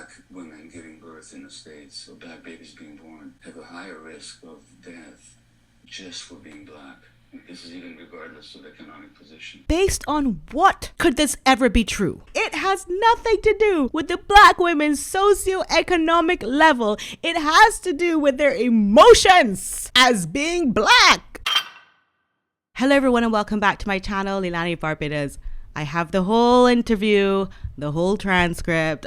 black women giving birth in the States, or black babies being born, have a higher risk of death just for being black. This is even regardless of economic position. Based on what could this ever be true? It has nothing to do with the black women's socioeconomic level. It has to do with their emotions as being black. Hello everyone and welcome back to my channel, Leilani Barbados. I have the whole interview, the whole transcript.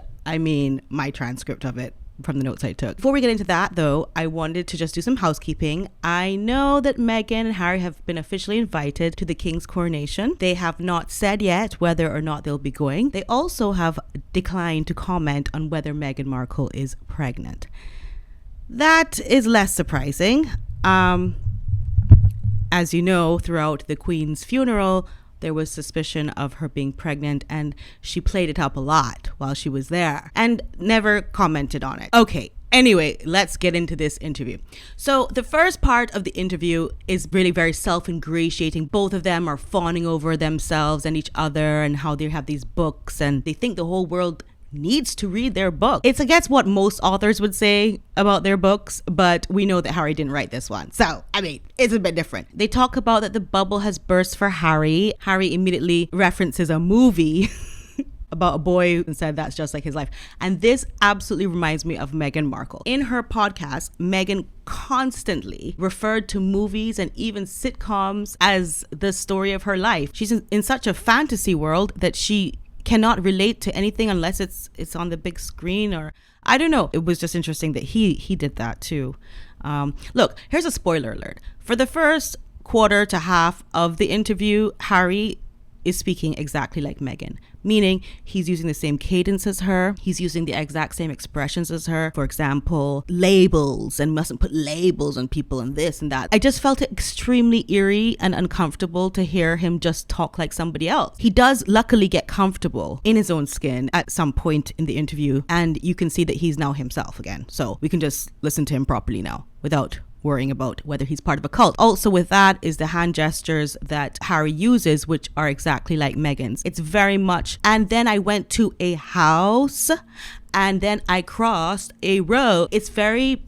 My transcript of it from the notes I took. Before we get into that though, I wanted to just do some housekeeping. I know that Meghan and Harry have been officially invited to the King's coronation. They have not said yet whether or not they'll be going. They also have declined to comment on whether Meghan Markle is pregnant. That is less surprising. As you know, throughout the Queen's funeral, there was suspicion of her being pregnant and she played it up a lot while she was there and never commented on it. Okay, anyway, let's get into this interview. So the first part of the interview is really very self-ingratiating. Both of them are fawning over themselves and each other and how they have these books and they think the whole world needs to read their book. It's against what most authors would say about their books, but we know that Harry didn't write this one. So, it's a bit different. They talk about that the bubble has burst for Harry. Harry immediately references a movie about a boy and said that's just like his life. And this absolutely reminds me of Meghan Markle. In her podcast, Meghan constantly referred to movies and even sitcoms as the story of her life. She's in such a fantasy world that she cannot relate to anything unless it's on the big screen, or I don't know. It was just interesting that he did that too. Look, here's a spoiler alert. For the first quarter to half of the interview, Harry is speaking exactly like Meghan, meaning he's using the same cadence as her. He's using the exact same expressions as her. For example, labels and mustn't put labels on people and this and that. I just felt it extremely eerie and uncomfortable to hear him just talk like somebody else. He does luckily get comfortable in his own skin at some point in the interview, and you can see that he's now himself again. So we can just listen to him properly now without worrying about whether he's part of a cult. Also with that is the hand gestures that Harry uses, which are exactly like Meghan's. It's very much, and then I went to a house and then I crossed a road. It's very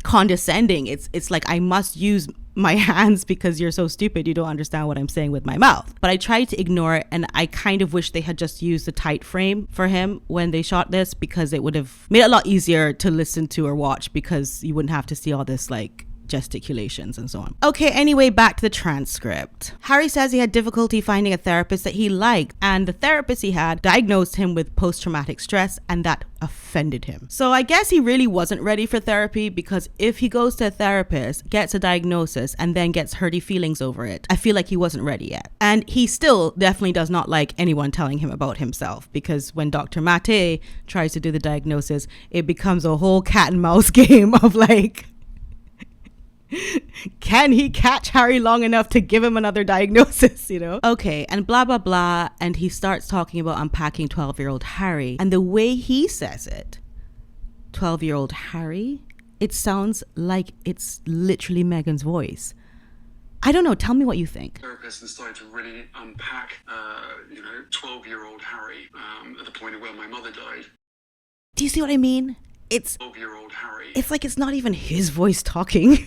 condescending. It's like, I must use my hands because you're so stupid, you don't understand what I'm saying with my mouth. But I tried to ignore it, and I kind of wish they had just used the tight frame for him when they shot this, because it would have made it a lot easier to listen to or watch, because you wouldn't have to see all this like gesticulations and so on. Okay, anyway, back to the transcript. Harry says he had difficulty finding a therapist that he liked, and the therapist he had diagnosed him with post-traumatic stress, and that offended him. So I guess he really wasn't ready for therapy, because if he goes to a therapist, gets a diagnosis, and then gets hurty feelings over it, I feel like he wasn't ready yet. And he still definitely does not like anyone telling him about himself, because when Dr. Maté tries to do the diagnosis, it becomes a whole cat and mouse game of like, can he catch Harry long enough to give him another diagnosis, Okay, and blah, blah, blah. And he starts talking about unpacking 12-year-old Harry. And the way he says it, 12-year-old Harry, it sounds like it's literally Meghan's voice. I don't know. Tell me what you think. Therapist and started to really unpack, 12-year-old Harry at the point of where my mother died. Do you see what I mean? It's 12-year-old Harry. It's like it's not even his voice talking.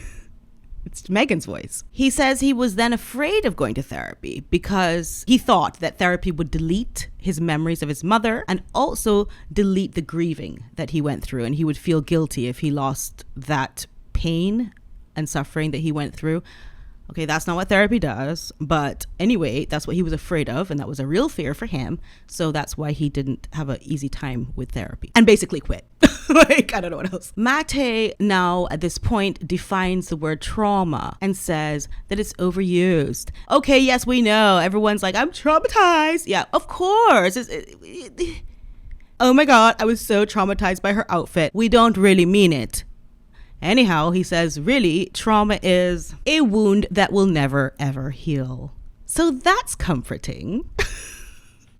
It's Meghan's voice. He says he was then afraid of going to therapy because he thought that therapy would delete his memories of his mother and also delete the grieving that he went through, and he would feel guilty if he lost that pain and suffering that he went through. Okay, that's not what therapy does, but anyway, that's what he was afraid of, and that was a real fear for him, so that's why he didn't have an easy time with therapy and basically quit. Like, I don't know what else. Maté now at this point defines the word trauma and says that it's overused. Okay, yes, we know. Everyone's like, I'm traumatized. Yeah, of course. Oh my God, I was so traumatized by her outfit. We don't really mean it. Anyhow, he says, really, trauma is a wound that will never, ever heal. So that's comforting.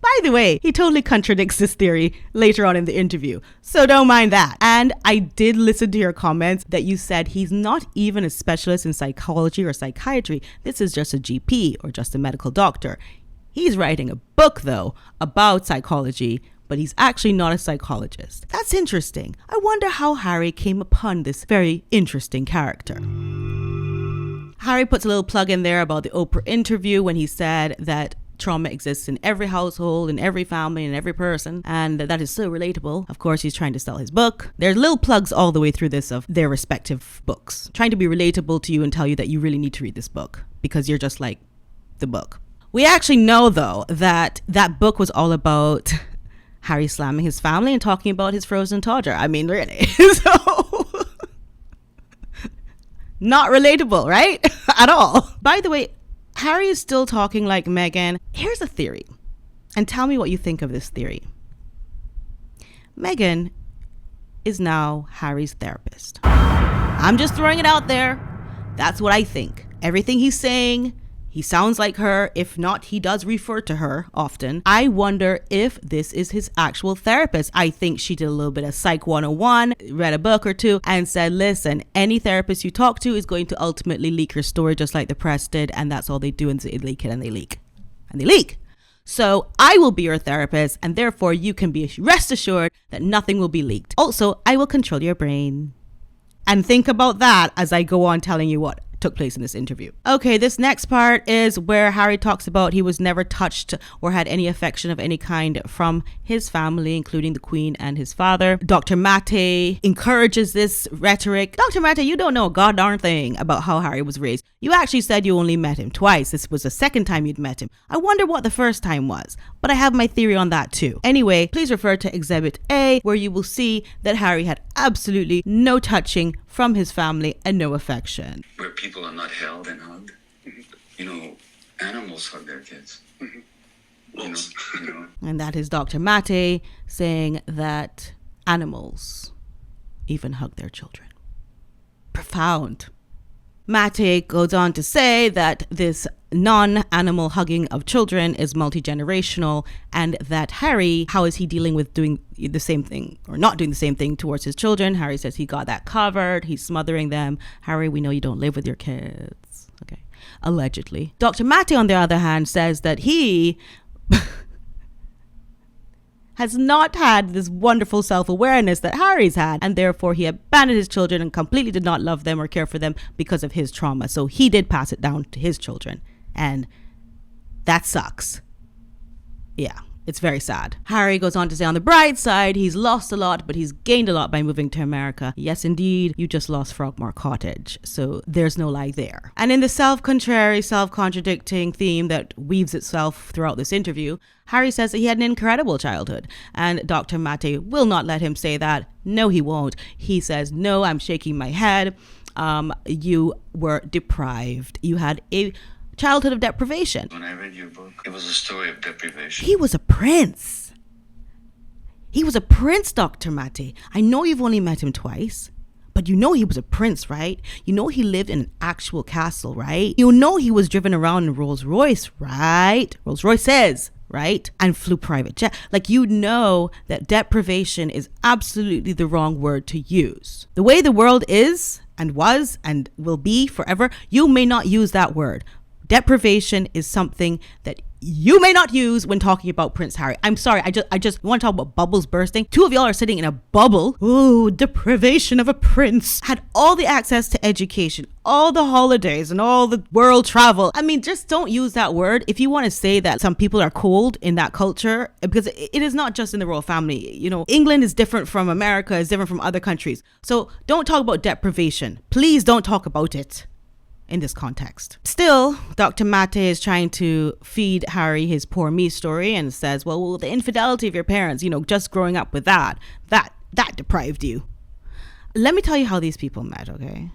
By the way, he totally contradicts this theory later on in the interview, so don't mind that. And I did listen to your comments that you said he's not even a specialist in psychology or psychiatry. This is just a GP or just a medical doctor. He's writing a book, though, about psychology, but he's actually not a psychologist. That's interesting. I wonder how Harry came upon this very interesting character. Harry puts a little plug in there about the Oprah interview when he said that trauma exists in every household, in every family, in every person, and that is so relatable. Of course, he's trying to sell his book. There's little plugs all the way through this of their respective books, trying to be relatable to you and tell you that you really need to read this book because you're just like the book. We actually know, though, that that book was all about Harry slamming his family and talking about his frozen toddler. I mean, really. So, not relatable, right? At all. By the way, Harry is still talking like Meghan. Here's a theory, and tell me what you think of this theory. Meghan is now Harry's therapist. I'm just throwing it out there. That's what I think. Everything he's saying, he sounds like her. If not, he does refer to her often. I wonder if this is his actual therapist. I think she did a little bit of Psych 101, read a book or two, and said, listen, any therapist you talk to is going to ultimately leak your story just like the press did, and that's all they do, and they leak it, and they leak. And they leak. So I will be your therapist, and therefore you can be rest assured that nothing will be leaked. Also, I will control your brain. And think about that as I go on telling you what took place in this interview. Okay, this next part is where Harry talks about he was never touched or had any affection of any kind from his family, including the Queen and his father. Dr. Maté encourages this rhetoric. Dr. Maté, you don't know a god darn thing about how Harry was raised. You actually said you only met him twice. This was the second time you'd met him. I wonder what the first time was, but I have my theory on that too. Anyway, please refer to Exhibit A, where you will see that Harry had absolutely no touching from his family and no affection. Where people are not held and hugged. You know, animals hug their kids. You know. And that is Dr. Maté saying that animals even hug their children. Profound. Maté goes on to say that this non-animal hugging of children is multi-generational, and that Harry, how is he dealing with doing the same thing or not doing the same thing towards his children? Harry says he got that covered. He's smothering them. Harry, we know you don't live with your kids. Okay. Allegedly. Dr. Maté, on the other hand, says that he has not had this wonderful self-awareness that Harry's had, and therefore he abandoned his children and completely did not love them or care for them because of his trauma. So he did pass it down to his children, and that sucks. Yeah, it's very sad. Harry goes on to say on the bright side, he's lost a lot, but he's gained a lot by moving to America. Yes, indeed, you just lost Frogmore Cottage, so there's no lie there. And in the self-contrary, self-contradicting theme that weaves itself throughout this interview, Harry says that he had an incredible childhood, and Dr. Maté will not let him say that. No, he won't. He says, no, I'm shaking my head. You were deprived. You had a childhood of deprivation. When I read your book, it was a story of deprivation. He was a prince. He was a prince, Dr. Maté. I know you've only met him twice, but you know he was a prince, right? You know he lived in an actual castle, right? You know he was driven around in Rolls Royce, right? Rolls Royces, right? And flew private jet. Like, you know that deprivation is absolutely the wrong word to use. The way the world is and was and will be forever, you may not use that word. Deprivation is something that you may not use when talking about Prince Harry. I'm sorry, I just want to talk about bubbles bursting. Two of y'all are sitting in a bubble. Ooh, deprivation of a prince. Had all the access to education, all the holidays, and all the world travel. I mean, just don't use that word if you want to say that some people are cold in that culture, because it is not just in the royal family. You know, England is different from America, is different from other countries. So don't talk about deprivation. Please don't talk about it in this context. Still, Dr. Maté is trying to feed Harry his poor me story and says, well, the infidelity of your parents, you know, just growing up with that deprived you. Let me tell you how these people met, okay?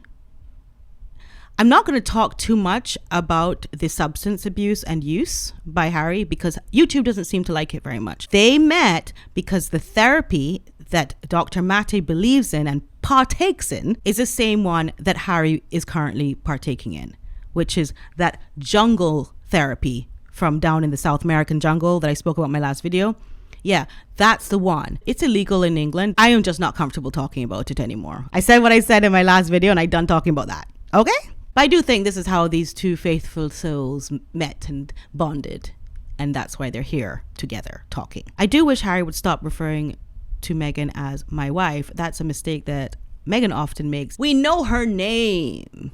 I'm not going to talk too much about the substance abuse and use by Harry because YouTube doesn't seem to like it very much. They met because the therapy that Dr. Maté believes in and partakes in is the same one that Harry is currently partaking in, which is that jungle therapy from down in the South American jungle that I spoke about in my last video. Yeah, that's the one. It's illegal in England. I am just not comfortable talking about it anymore. I said what I said in my last video and I'm done talking about that. Okay? But I do think this is how these two faithful souls met and bonded And that's why they're here together talking. I do wish Harry would stop referring to Meghan as my wife. That's a mistake that Meghan often makes. We know her name.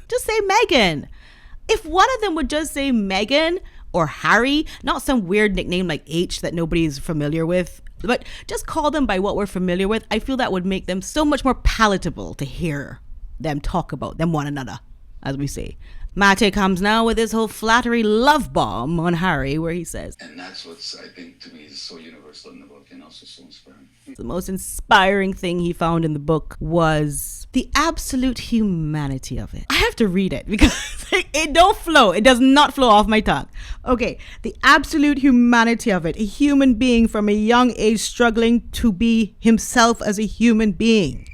Just say Meghan. If one of them would just say Meghan or Harry, not some weird nickname like H that nobody's familiar with, but just call them by what we're familiar with, I feel that would make them so much more palatable to hear them talk about them one another, as we say. Maté comes now with his whole flattery love bomb on Harry, where he says, and that's what's, I think, to me, is so universal in the book and also so inspiring. The most inspiring thing he found in the book was the absolute humanity of it. I have to read it because it don't flow. It does not flow off my tongue. Okay, the absolute humanity of it. A human being from a young age struggling to be himself as a human being.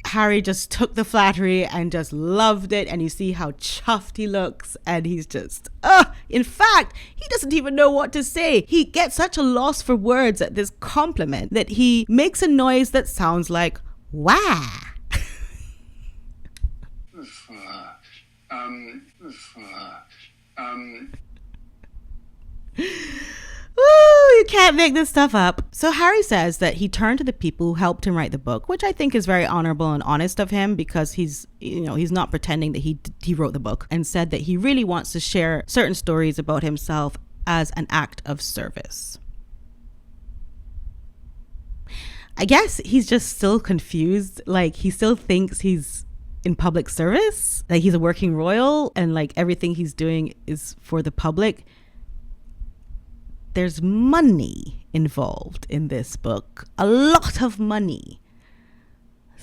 Harry just took the flattery and just loved it, and you see how chuffed he looks, and he's just, in fact, he doesn't even know what to say. He gets such a loss for words at this compliment that he makes a noise that sounds like, wah. Ooh, you can't make this stuff up. So Harry says that he turned to the people who helped him write the book, which I think is very honorable and honest of him, because he's not pretending that he wrote the book, and said that he really wants to share certain stories about himself as an act of service. I guess he's just still confused. Like, he still thinks he's in public service, like he's a working royal, and like everything he's doing is for the public. There's money involved in this book. A lot of money.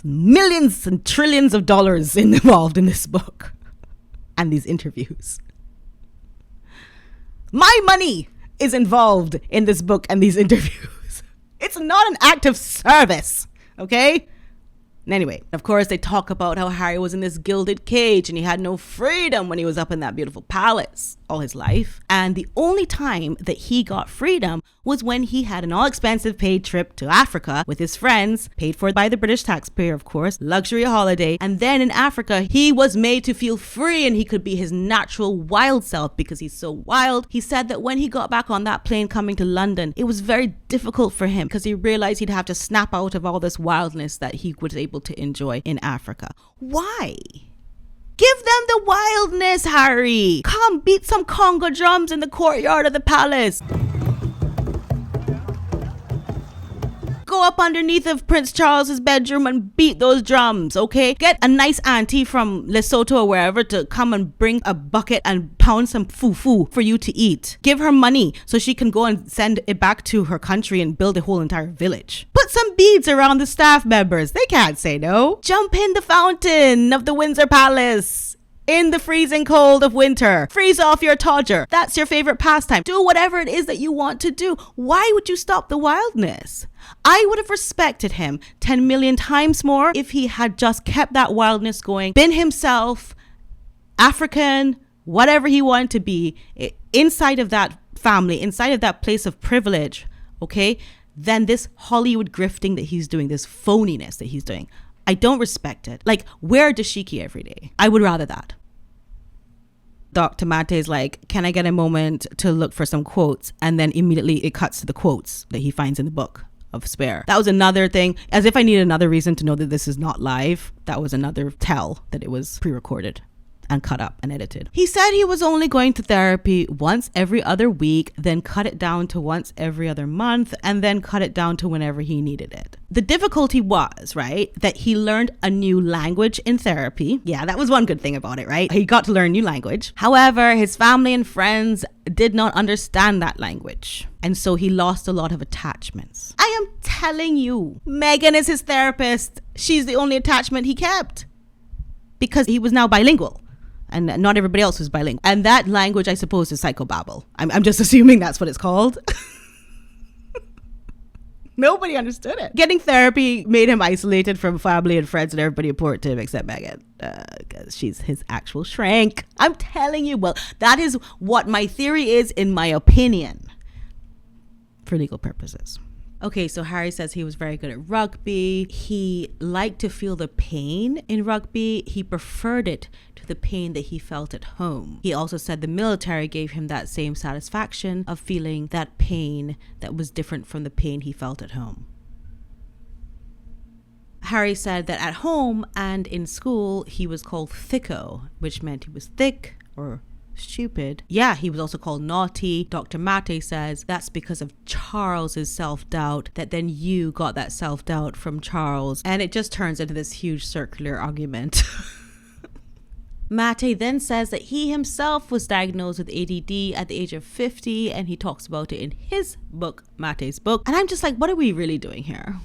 Millions and trillions of dollars involved in this book. And these interviews. My money is involved in this book and these interviews. It's not an act of service, okay? Anyway, of course, they talk about how Harry was in this gilded cage and he had no freedom when he was up in that beautiful palace all his life. And the only time that he got freedom was when he had an all-expensive paid trip to Africa with his friends, paid for by the British taxpayer, of course, luxury holiday. And then in Africa, he was made to feel free and he could be his natural wild self because he's so wild. He said that when he got back on that plane coming to London, it was very difficult for him because he realized he'd have to snap out of all this wildness that he was able to enjoy in Africa. Why? Give them the wildness, Harry. Come, beat some conga drums in the courtyard of the palace. Go up underneath of Prince Charles's bedroom and beat those drums, okay? Get a nice auntie from Lesotho or wherever to come and bring a bucket and pound some fufu for you to eat. Give her money so she can go and send it back to her country and build a whole entire village. Put some beads around the staff members. They can't say no. Jump in the fountain of the Windsor Palace in the freezing cold of winter. Freeze off your todger. That's your favorite pastime. Do whatever it is that you want to do. Why would you stop the wildness? I would have respected him 10 million times more if he had just kept that wildness going, been himself, African, whatever he wanted to be, inside of that family, inside of that place of privilege, okay? Then this Hollywood grifting that he's doing, this phoniness that he's doing, I don't respect it. Like, wear dashiki every day. I would rather that. Dr. Maté's like, can I get a moment to look for some quotes? And then immediately it cuts to the quotes that he finds in the book of Spare. That was another thing, as if I need another reason to know that this is not live. That was another tell that it was pre-recorded and cut up and edited. He said he was only going to therapy once every other week, then cut it down to once every other month, and then cut it down to whenever he needed it. The difficulty was, right, that he learned a new language in therapy. Yeah, that was one good thing about it, right? He got to learn new language. However, his family and friends did not understand that language. And so he lost a lot of attachments. I am telling you, Meghan is his therapist. She's the only attachment he kept because he was now bilingual. And not everybody else was bilingual. And that language, I suppose, is psychobabble. I'm just assuming that's what it's called. Nobody understood it. Getting therapy made him isolated from family and friends and everybody important to him except Meghan. Because she's his actual shrank. I'm telling you, well, that is what my theory is in my opinion. For legal purposes. Okay, so Harry says he was very good at rugby. He liked to feel the pain in rugby. He preferred it to the pain that he felt at home. He also said the military gave him that same satisfaction of feeling that pain that was different from the pain he felt at home. Harry said that at home and in school, he was called thicko, which meant he was thick or stupid. Yeah, he was also called naughty. Dr. Maté says that's because of Charles's self-doubt, that then you got that self-doubt from Charles. And it just turns into this huge circular argument. Maté then says that he himself was diagnosed with ADD at the age of 50, and he talks about it in his book, Maté's book. And I'm just like, what are we really doing here?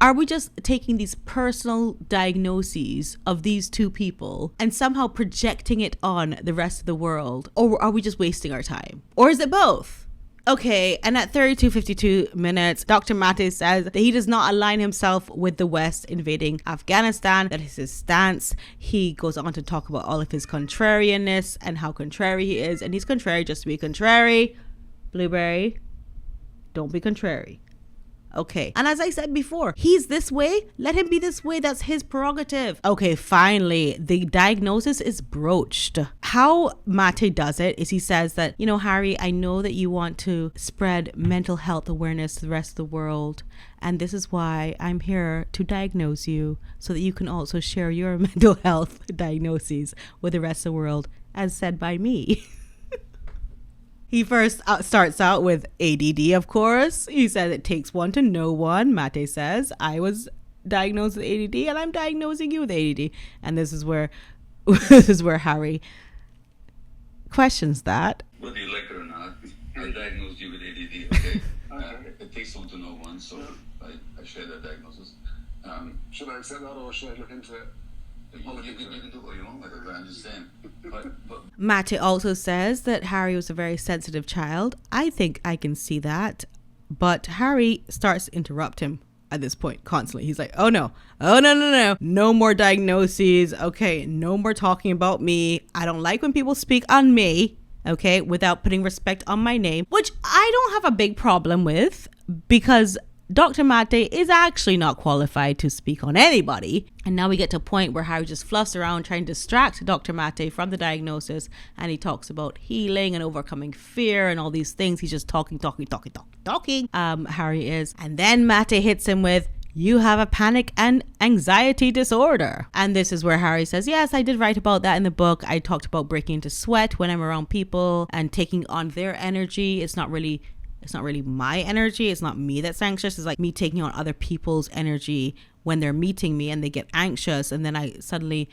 Are we just taking these personal diagnoses of these two people and somehow projecting it on the rest of the world? Or are we just wasting our time? Or is it both? Okay, and at 32:52 minutes, Dr. Maté says that he does not align himself with the West invading Afghanistan. That is his stance. He goes on to talk about all of his contrarianness and how contrary he is. And he's contrary just to be contrary. Blueberry, don't be contrary. Okay. And as I said before, he's this way. Let him be this way. That's his prerogative. Okay, finally, the diagnosis is broached. How Maté does it is he says that, you know, Harry, I know that you want to spread mental health awareness to the rest of the world. And this is why I'm here to diagnose you so that you can also share your mental health diagnoses with the rest of the world, as said by me. He first starts out with ADD, of course. He said it takes one to know one. Maté says, I was diagnosed with ADD and I'm diagnosing you with ADD. And this is where Harry questions that. Whether you like it or not, I diagnosed you with ADD, okay? It takes one to know one, so I share that diagnosis. Should I accept that or should I look into it? You can do what you want with it, but I'm just saying. But Maté also says that Harry was a very sensitive child. I think I can see that. But Harry starts to interrupt him at this point constantly. He's like, oh no. No more diagnoses. Okay, no more talking about me. I don't like when people speak on me, okay, without putting respect on my name, which I don't have a big problem with because Dr. Maté is actually not qualified to speak on anybody. And now we get to a point where Harry just fluffs around trying to distract Dr. Maté from the diagnosis. And he talks about healing and overcoming fear and all these things. He's just talking. Harry is. And then Maté hits him with, you have a panic and anxiety disorder. And this is where Harry says, yes, I did write about that in the book. I talked about breaking into sweat when I'm around people and taking on their energy. It's not really my energy. It's not me that's anxious. It's like me taking on other people's energy when they're meeting me and they get anxious. And then I suddenly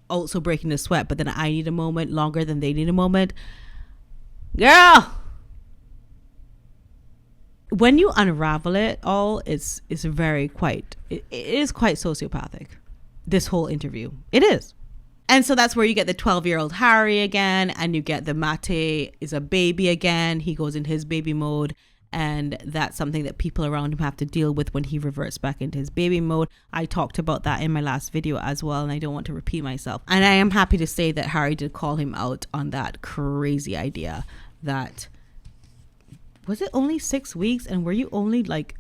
also break into sweat, but then I need a moment longer than they need a moment. Girl! When you unravel it all, it is quite sociopathic. This whole interview. It is. And so that's where you get the 12-year-old Harry again, and you get the Maté is a baby again. He goes in his baby mode, and that's something that people around him have to deal with when he reverts back into his baby mode. I talked about that in my last video as well, and I don't want to repeat myself. And I am happy to say that Harry did call him out on that crazy idea that, was it only 6 weeks, and were you only like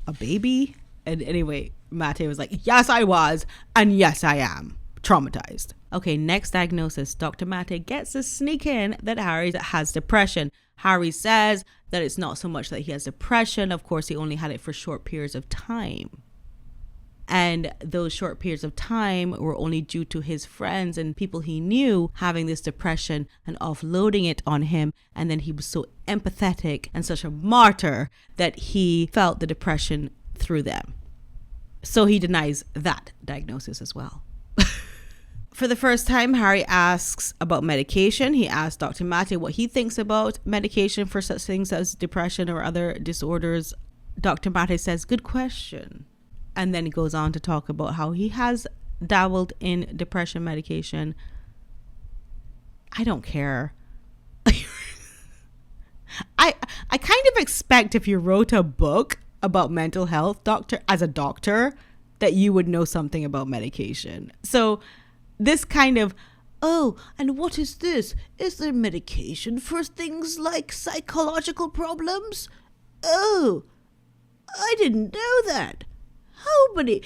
a baby? And anyway, Maté was like, yes, I was, and yes, I am traumatized. Okay, next diagnosis. Dr. Maté gets to sneak in that Harry has depression. Harry says that it's not so much that he has depression. Of course, he only had it for short periods of time. And those short periods of time were only due to his friends and people he knew having this depression and offloading it on him. And then he was so empathetic and such a martyr that he felt the depression through them. So he denies that diagnosis as well. For the first time, Harry asks about medication. He asked Dr. Maté what he thinks about medication for such things as depression or other disorders. Dr. Maté says, good question. And then he goes on to talk about how he has dabbled in depression medication. I don't care. I kind of expect if you wrote a book about mental health as a doctor, that you would know something about medication. So this kind of, oh, and what is this? Is there medication for things like psychological problems? Oh, I didn't know that. How many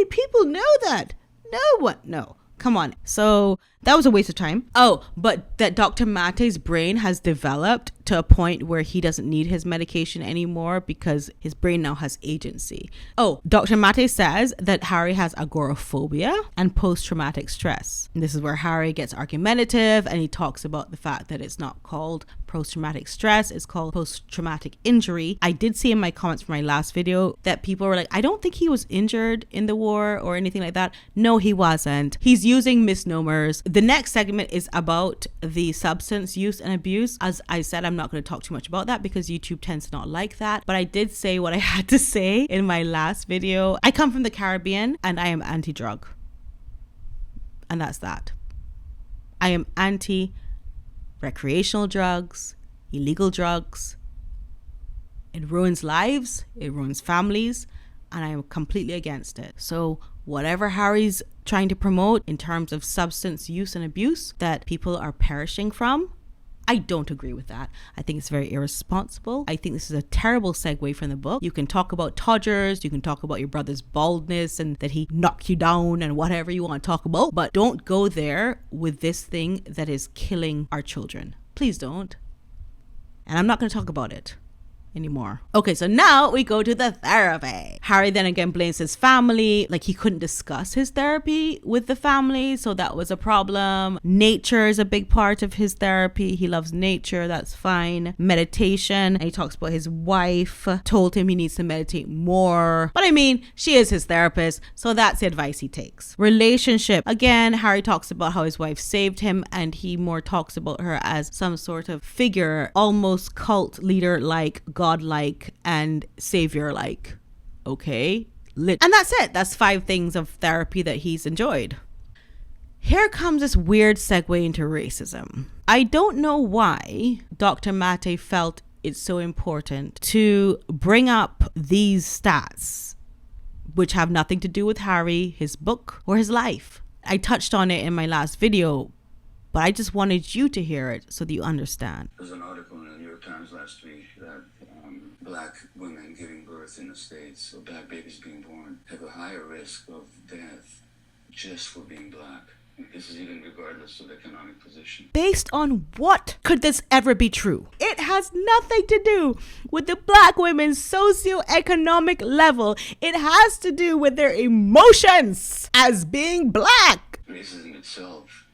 people know that? No one. No. Come on. So that was a waste of time. Oh, but that Dr. Maté's brain has developed to a point where he doesn't need his medication anymore because his brain now has agency. Oh, Dr. Maté says that Harry has agoraphobia and post-traumatic stress. And this is where Harry gets argumentative and he talks about the fact that it's not called post-traumatic stress, it's called post-traumatic injury. I did see in my comments from my last video that people were like, I don't think he was injured in the war or anything like that. No, he wasn't. He's using misnomers. The next segment is about the substance use and abuse. As I said, I'm not going to talk too much about that because YouTube tends to not like that. But I did say what I had to say in my last video. I come from the Caribbean and I am anti-drug. And that's that. I am anti-recreational drugs, illegal drugs. It ruins lives, it ruins families, and I am completely against it. So whatever Harry's trying to promote in terms of substance use and abuse that people are perishing from, I don't agree with that. I think it's very irresponsible. I think this is a terrible segue from the book. You can talk about Todgers, you can talk about your brother's baldness and that he knocked you down and whatever you want to talk about, but don't go there with this thing that is killing our children. Please don't. And I'm not going to talk about it anymore. Okay, so now we go to the therapy. Harry then again blames his family, like he couldn't discuss his therapy with the family, so that was a problem. Nature is a big part of his therapy. He loves nature, that's fine. Meditation, and he talks about his wife told him he needs to meditate more. But I mean, she is his therapist, so that's the advice he takes. Relationship, again, Harry talks about how his wife saved him, and he more talks about her as some sort of figure, almost cult leader like, God-like and savior-like. Okay. And that's it. That's 5 things of therapy that he's enjoyed. Here comes this weird segue into racism. I don't know why Dr. Maté felt it's so important to bring up these stats, which have nothing to do with Harry, his book, or his life. I touched on it in my last video, but I just wanted you to hear it so that you understand. There's an article in the New York Times last week that black women giving birth in the States, or black babies being born, have a higher risk of death just for being black. This is even regardless of economic position. Based on what could this ever be true? It has nothing to do with the black women's socioeconomic level. It has to do with their emotions as being black. Racism itself,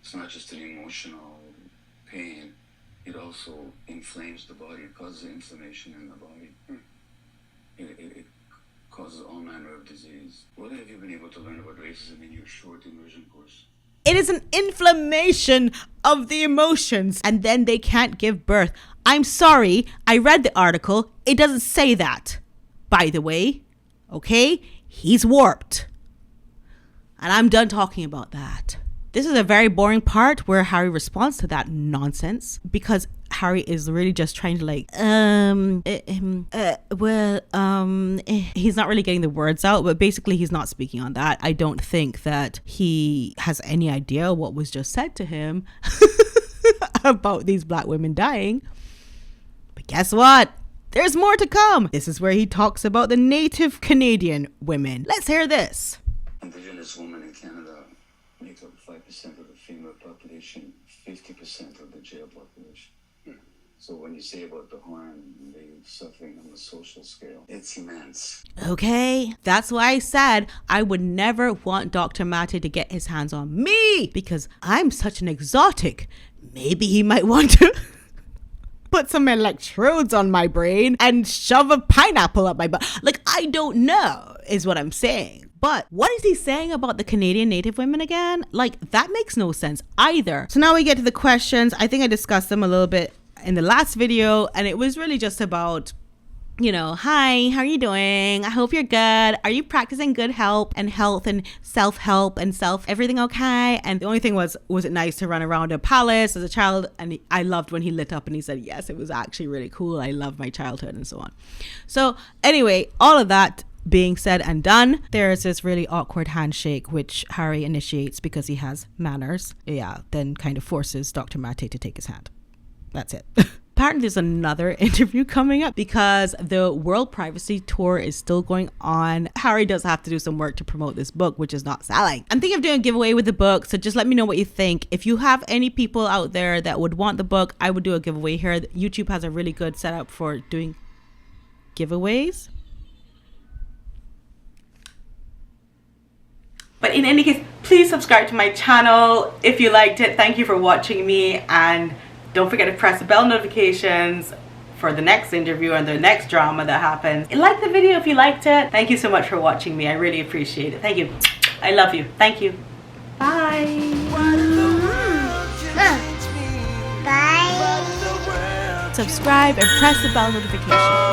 it's not just an emotional pain. It also inflames the body. It causes inflammation in the body. It causes all manner of disease. What have you been able to learn about racism in your short immersion course? It is an inflammation of the emotions, and then they can't give birth. I'm sorry, I read the article. It doesn't say that, by the way. Okay? He's warped. And I'm done talking about that. This is a very boring part where Harry responds to that nonsense because Harry is really just trying to he's not really getting the words out, but basically he's not speaking on that. I don't think that he has any idea what was just said to him about these black women dying. But guess what? There's more to come. This is where he talks about the native Canadian women. Let's hear this. Indigenous women in Canada make up 5% of the female population, 50% of the jail population. So when you say about the harm they're suffering on the social scale, it's immense. Okay, that's why I said I would never want Dr. Maté to get his hands on me because I'm such an exotic. Maybe he might want to put some electrodes on my brain and shove a pineapple up my butt. Like, I don't know is what I'm saying. But what is he saying about the Canadian Native women again? Like, that makes no sense either. So now we get to the questions. I think I discussed them a little bit in the last video, and it was really just about, hi, how are you doing? I hope you're good. Are you practicing good health and self-help and everything okay? And the only thing was it nice to run around a palace as a child? And I loved when he lit up and he said, yes, it was actually really cool. I love my childhood and so on. So anyway, all of that being said and done, there is this really awkward handshake which Harry initiates because he has manners. Yeah, then kind of forces Dr. Maté to take his hand. That's it. Apparently there's another interview coming up because the World Privacy Tour is still going on. Harry does have to do some work to promote this book, which is not selling. I'm thinking of doing a giveaway with the book, so just let me know what you think. If you have any people out there that would want the book, I would do a giveaway here. YouTube has a really good setup for doing giveaways. But in any case, please subscribe to my channel if you liked it. Thank you for watching me, and don't forget to press the bell notifications for the next interview and the next drama that happens. And like the video if you liked it. Thank you so much for watching me. I really appreciate it. Thank you. I love you. Thank you. Bye. Bye. Subscribe and press the bell notification.